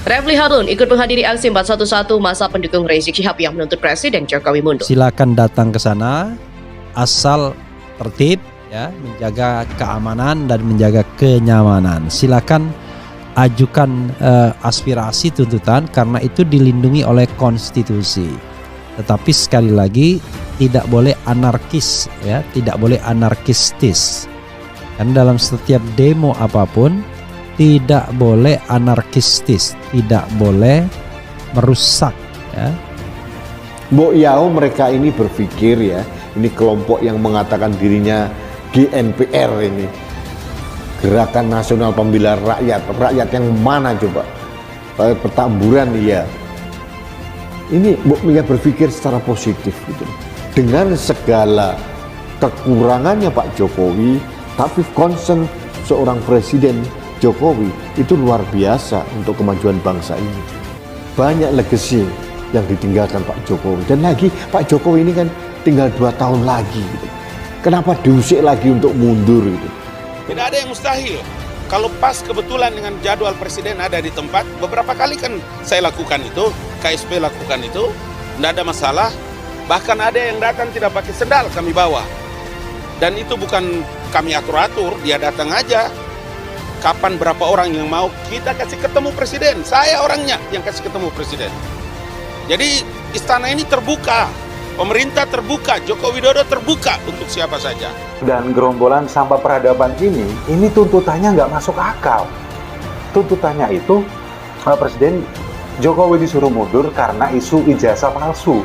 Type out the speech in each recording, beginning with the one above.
Refli Harun ikut menghadiri aksi 411 masa pendukung Rizik Syihab yang menuntut Presiden Jokowi mundur. Silakan datang ke sana asal tertib ya, menjaga keamanan dan menjaga kenyamanan. Silakan ajukan aspirasi tuntutan karena itu dilindungi oleh konstitusi. Tetapi sekali lagi tidak boleh anarkis ya, tidak boleh anarkistis. Karena dalam setiap demo apapun tidak boleh anarkistis, tidak boleh merusak ya. Mbok Yao mereka ini berpikir ya, ini kelompok yang mengatakan dirinya GNPR ini, Gerakan Nasional Pembela Rakyat. Rakyat yang mana coba? Petamburan iya. Ini Mbok ya berpikir secara positif gitu. Dengan segala kekurangannya Pak Jokowi, tapi concern seorang Presiden Jokowi itu luar biasa untuk kemajuan bangsa ini. Banyak legacy yang ditinggalkan Pak Jokowi. Dan lagi Pak Jokowi ini kan tinggal 2 tahun lagi gitu. Kenapa diusik lagi untuk mundur gitu? Tidak ada yang mustahil. Kalau pas kebetulan dengan jadwal Presiden ada di tempat, beberapa kali kan saya lakukan itu, KSP lakukan itu, tidak ada masalah. Bahkan ada yang datang tidak pakai sendal kami bawa. Dan itu bukan kami atur-atur, dia datang aja. Kapan berapa orang yang mau, kita kasih ketemu Presiden. Saya orangnya yang kasih ketemu Presiden. Jadi istana ini terbuka, pemerintah terbuka, Joko Widodo terbuka untuk siapa saja. Dan gerombolan sampah peradaban ini tuntutannya nggak masuk akal. Tuntutannya itu Presiden Jokowi disuruh mundur karena isu ijazah palsu.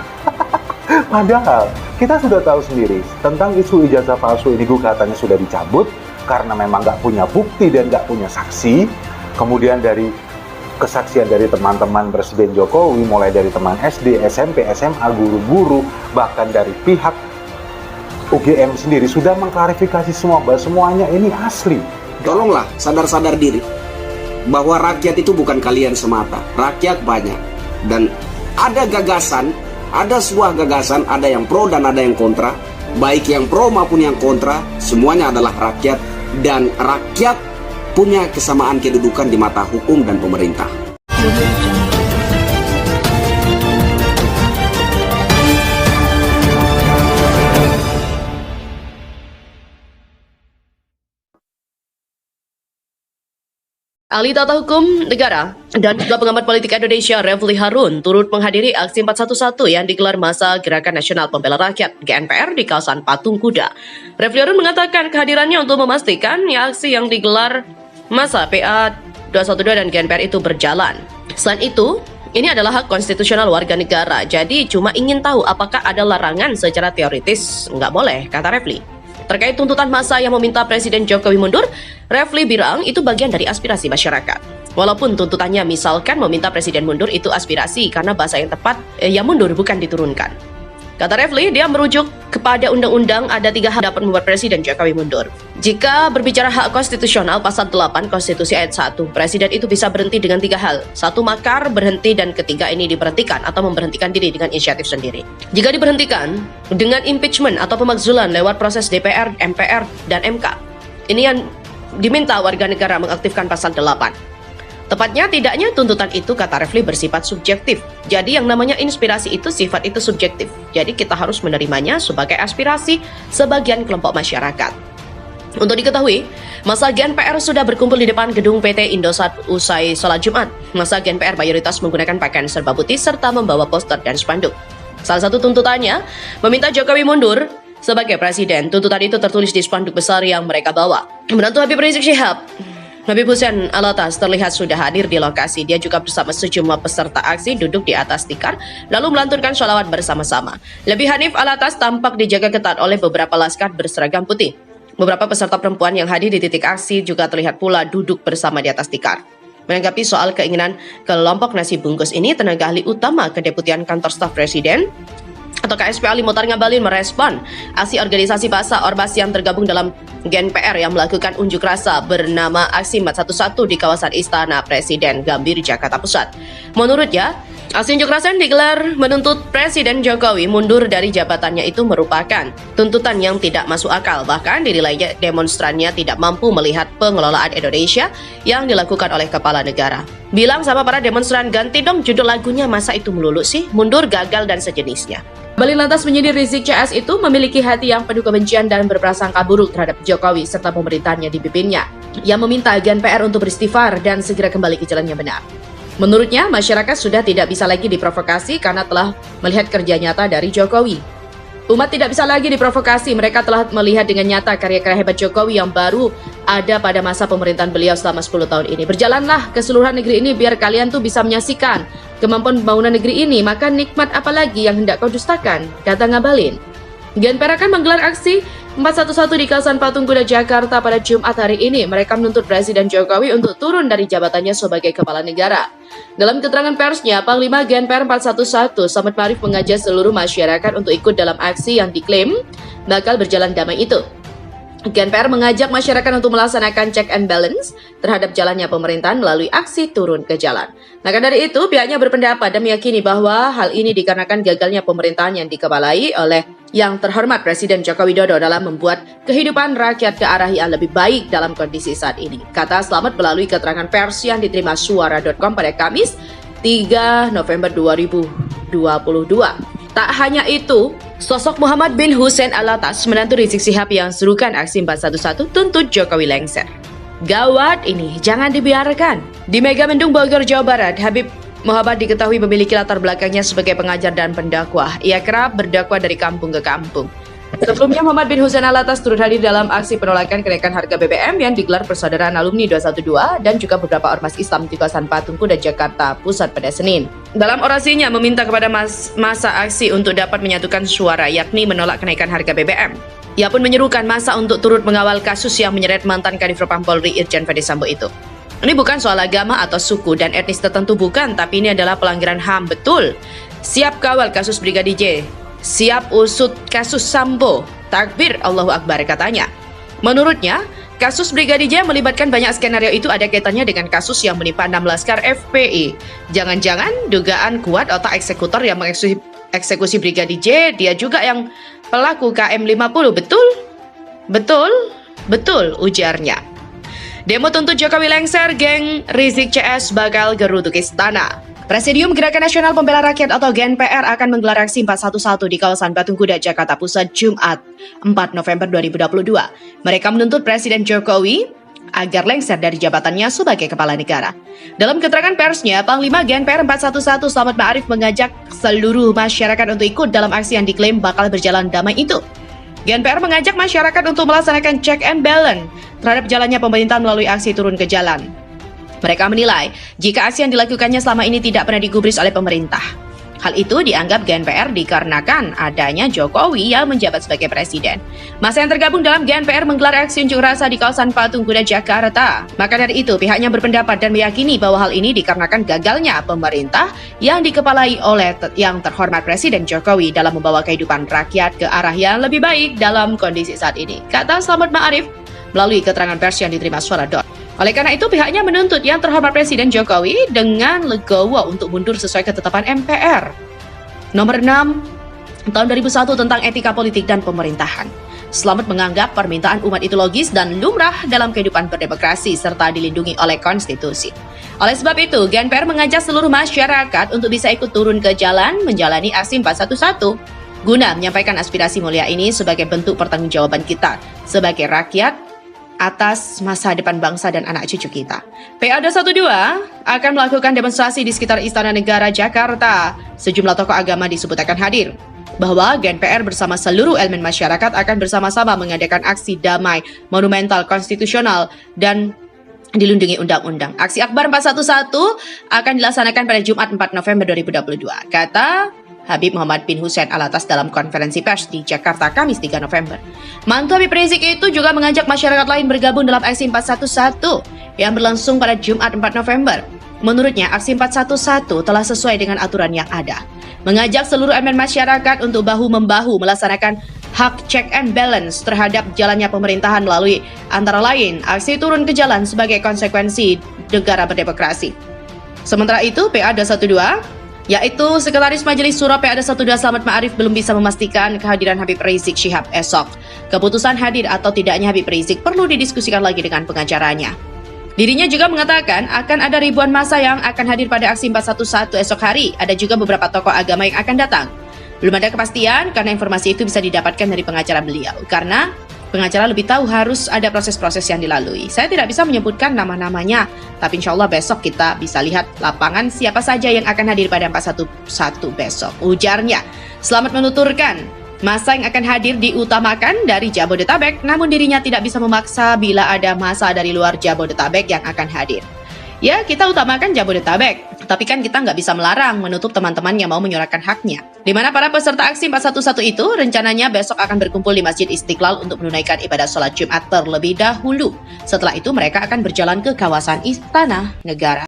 Padahal kita sudah tahu sendiri tentang isu ijazah palsu ini, gugatannya sudah dicabut karena memang nggak punya bukti dan nggak punya saksi. Kemudian dari kesaksian dari teman-teman Presiden Jokowi, mulai dari teman SD, SMP, SMA, guru-guru, bahkan dari pihak UGM sendiri sudah mengklarifikasi semua bahwa semuanya ini asli. Tolonglah sadar-sadar diri bahwa rakyat itu bukan kalian semata, rakyat banyak. Dan ada gagasan, ada sebuah gagasan, ada yang pro dan ada yang kontra. Baik yang pro maupun yang kontra, semuanya adalah rakyat. Dan rakyat punya kesamaan kedudukan di mata hukum dan pemerintah. Ahli Tata Hukum Negara dan juga pengamat politik Indonesia Refli Harun turut menghadiri aksi 411 yang digelar masa Gerakan Nasional Pembela Rakyat GNPR di kawasan Patung Kuda. Refli Harun mengatakan kehadirannya untuk memastikan aksi yang digelar masa PA 212 dan GNPR itu berjalan. Selain itu, ini adalah hak konstitusional warga negara, jadi cuma ingin tahu apakah ada larangan secara teoritis. Nggak boleh, kata Refli. Terkait tuntutan massa yang meminta Presiden Jokowi mundur, Refli bilang itu bagian dari aspirasi masyarakat. Walaupun tuntutannya misalkan meminta Presiden mundur itu aspirasi karena bahasa yang tepat yang mundur bukan diturunkan. Kata Refli, dia merujuk kepada undang-undang ada 3 hal dapat membuat Presiden Jokowi mundur. Jika berbicara hak konstitusional pasal 8 Konstitusi ayat 1, Presiden itu bisa berhenti dengan 3 hal. 1, makar, berhenti, dan ketiga ini diberhentikan atau memberhentikan diri dengan inisiatif sendiri. Jika diberhentikan dengan impeachment atau pemakzulan lewat proses DPR, MPR, dan MK, ini yang diminta warga negara mengaktifkan pasal 8. Tepatnya tidaknya tuntutan itu, kata Refli, bersifat subjektif. Jadi yang namanya inspirasi itu sifat itu subjektif. Jadi kita harus menerimanya sebagai aspirasi sebagian kelompok masyarakat. Untuk diketahui, masa GNPR sudah berkumpul di depan gedung PT Indosat usai sholat Jumat. Masa GNPR mayoritas menggunakan pakaian serba putih serta membawa poster dan spanduk. Salah satu tuntutannya meminta Jokowi mundur sebagai presiden. Tuntutan itu tertulis di spanduk besar yang mereka bawa. Menantu Habib Rizik Syihab, Habib Hussein Alatas, terlihat sudah hadir di lokasi. Dia juga bersama sejumlah peserta aksi duduk di atas tikar lalu melantunkan sholawat bersama-sama. Lebih Hanif Alatas tampak dijaga ketat oleh beberapa laskar berseragam putih. Beberapa peserta perempuan yang hadir di titik aksi juga terlihat pula duduk bersama di atas tikar. Menanggapi soal keinginan kelompok nasi bungkus ini, tenaga ahli utama Kedeputian Kantor Staf Presiden atau KSP Ali Mokhtar Ngabalin merespon aksi organisasi massa Ormas yang tergabung dalam GNPR yang melakukan unjuk rasa bernama Aksi 411 di kawasan Istana Presiden Gambir, Jakarta Pusat. Menurutnya, Aksi unjuk rasa yang digelar menuntut Presiden Jokowi mundur dari jabatannya itu merupakan tuntutan yang tidak masuk akal. Bahkan dinilainya demonstrannya tidak mampu melihat pengelolaan Indonesia yang dilakukan oleh kepala negara. Bilang sama para demonstran, ganti dong judul lagunya, masa itu melulu sih? Mundur, gagal, dan sejenisnya. Bali lantas menyindir Rizik CS itu memiliki hati yang penuh kebencian dan berprasangka buruk terhadap Jokowi serta pemerintahannya dipimpinnya. Ia meminta GNPR untuk beristighfar dan segera kembali ke jalan yang benar. Menurutnya, masyarakat sudah tidak bisa lagi diprovokasi karena telah melihat kerja nyata dari Jokowi. Umat tidak bisa lagi diprovokasi, mereka telah melihat dengan nyata karya-karya hebat Jokowi yang baru ada pada masa pemerintahan beliau selama 10 tahun ini. Berjalanlah ke seluruh negeri ini biar kalian tuh bisa menyaksikan kemampuan pembangunan negeri ini, maka nikmat apalagi yang hendak kau dustakan, kata Ngabalin. GNPR akan menggelar aksi 411 di kawasan Patung Kuda Jakarta pada Jumat hari ini. Mereka menuntut Presiden Jokowi untuk turun dari jabatannya sebagai kepala negara. Dalam keterangan persnya, Panglima GNPR 411 Slamet Ma'arif mengajak seluruh masyarakat untuk ikut dalam aksi yang diklaim bakal berjalan damai itu. GNPR mengajak masyarakat untuk melaksanakan check and balance terhadap jalannya pemerintahan melalui aksi turun ke jalan. Maka dari itu, pihaknya berpendapat dan meyakini bahwa hal ini dikarenakan gagalnya pemerintahan yang dikepalai oleh yang terhormat Presiden Joko Widodo dalam membuat kehidupan rakyat ke arah yang lebih baik dalam kondisi saat ini. Kata Slamet melalui keterangan pers yang diterima suara.com pada Kamis 3 November 2022. Tak hanya itu, sosok Muhammad bin Hussein Alatas menantu Rizik Syihab yang serukan aksi 411 tuntut Jokowi lengser. Gawat ini, jangan dibiarkan. Di Megamendung Bogor, Jawa Barat, Habib Muhammad diketahui memiliki latar belakangnya sebagai pengajar dan pendakwah. Ia kerap berdakwah dari kampung ke kampung. Sebelumnya, Muhammad bin Hussein Alatas turut hadir dalam aksi penolakan kenaikan harga BBM yang digelar Persaudaraan Alumni 212 dan juga beberapa ormas Islam di kawasan Patung Kuda Jakarta Pusat pada Senin. Dalam orasinya meminta kepada masa aksi untuk dapat menyatukan suara, yakni menolak kenaikan harga BBM. Ia pun menyerukan masa untuk turut mengawal kasus yang menyeret mantan Kadif Propam Polri Irjen Ferdisambo itu. Ini bukan soal agama atau suku dan etnis tertentu, bukan, tapi ini adalah pelanggaran HAM, betul. Siap kawal kasus Brigadir J. Siap usut kasus Sambo. Takbir, Allahu Akbar, katanya. Menurutnya, kasus Brigadir J melibatkan banyak skenario itu ada kaitannya dengan kasus yang menimpa 6 laskar FPI. Jangan-jangan dugaan kuat otak eksekutor yang mengeksekusi Brigadir J, dia juga yang pelaku KM50, betul? Betul? Betul, ujarnya. Demo tuntut Jokowi lengser, geng Rizik CS bakal gerutu ke istana. Presidium Gerakan Nasional Pembela Rakyat atau GNPR akan menggelar aksi 411 di kawasan Patung Kuda Jakarta Pusat Jumat 4 November 2022. Mereka menuntut Presiden Jokowi agar lengser dari jabatannya sebagai kepala negara. Dalam keterangan persnya, Panglima GNPR 411 Slamet Ma'arif mengajak seluruh masyarakat untuk ikut dalam aksi yang diklaim bakal berjalan damai itu. GNPR mengajak masyarakat untuk melaksanakan check and balance terhadap jalannya pemerintahan melalui aksi turun ke jalan. Mereka menilai jika aksi yang dilakukannya selama ini tidak pernah digubris oleh pemerintah. Hal itu dianggap GNPR dikarenakan adanya Jokowi yang menjabat sebagai presiden. Masa yang tergabung dalam GNPR menggelar aksi unjuk rasa di kawasan Patung Kuda Jakarta. Maka dari itu pihaknya berpendapat dan meyakini bahwa hal ini dikarenakan gagalnya pemerintah yang dikepalai oleh yang terhormat Presiden Jokowi dalam membawa kehidupan rakyat ke arah yang lebih baik dalam kondisi saat ini, kata Slamet Ma'arif melalui keterangan pers yang diterima suara.com. Oleh karena itu, pihaknya menuntut yang terhormat Presiden Jokowi dengan legowo untuk mundur sesuai ketetapan MPR Nomor 6 Tahun 2001 tentang etika politik dan pemerintahan. Slamet menganggap permintaan umat itu logis dan lumrah dalam kehidupan berdemokrasi serta dilindungi oleh konstitusi. Oleh sebab itu, GNPR mengajak seluruh masyarakat untuk bisa ikut turun ke jalan menjalani aksi 411 guna menyampaikan aspirasi mulia ini sebagai bentuk pertanggungjawaban kita sebagai rakyat atas masa depan bangsa dan anak cucu kita. PA212 akan melakukan demonstrasi di sekitar Istana Negara Jakarta. Sejumlah tokoh agama disebut akan hadir. Bahwa GNPR bersama seluruh elemen masyarakat akan bersama-sama mengadakan aksi damai, monumental, konstitusional, dan dilindungi undang-undang. Aksi Akbar 411 akan dilaksanakan pada Jumat 4 November 2022, kata Habib Muhammad bin Hussein Alatas dalam konferensi pers di Jakarta Kamis 3 November. Mantu Habib Rizik itu juga mengajak masyarakat lain bergabung dalam aksi 411 yang berlangsung pada Jumat 4 November. Menurutnya, aksi 411 telah sesuai dengan aturan yang ada. Mengajak seluruh elemen masyarakat untuk bahu-membahu melaksanakan hak check and balance terhadap jalannya pemerintahan melalui antara lain aksi turun ke jalan sebagai konsekuensi negara berdemokrasi. Sementara itu, PA212 yaitu Sekretaris Majelis Syuro PAD 12 Slamet Ma'arif belum bisa memastikan kehadiran Habib Rizik Syihab esok. Keputusan hadir atau tidaknya Habib Rizik perlu didiskusikan lagi dengan pengacaranya. Dirinya juga mengatakan akan ada ribuan massa yang akan hadir pada aksi 411 esok hari. Ada juga beberapa tokoh agama yang akan datang. Belum ada kepastian karena informasi itu bisa didapatkan dari pengacara beliau. Karena pengacara lebih tahu harus ada proses-proses yang dilalui. Saya tidak bisa menyebutkan nama-namanya, tapi insya Allah besok kita bisa lihat lapangan siapa saja yang akan hadir pada 411 besok. Ujarnya, Slamet menuturkan, masa yang akan hadir diutamakan dari Jabodetabek, namun dirinya tidak bisa memaksa bila ada masa dari luar Jabodetabek yang akan hadir. Ya, kita utamakan Jabodetabek, tapi kan kita nggak bisa melarang menutup teman-teman yang mau menyuarakan haknya. Di mana para peserta aksi 411 itu rencananya besok akan berkumpul di Masjid Istiqlal untuk menunaikan ibadah sholat Jumat terlebih dahulu. Setelah itu mereka akan berjalan ke kawasan Istana Negara.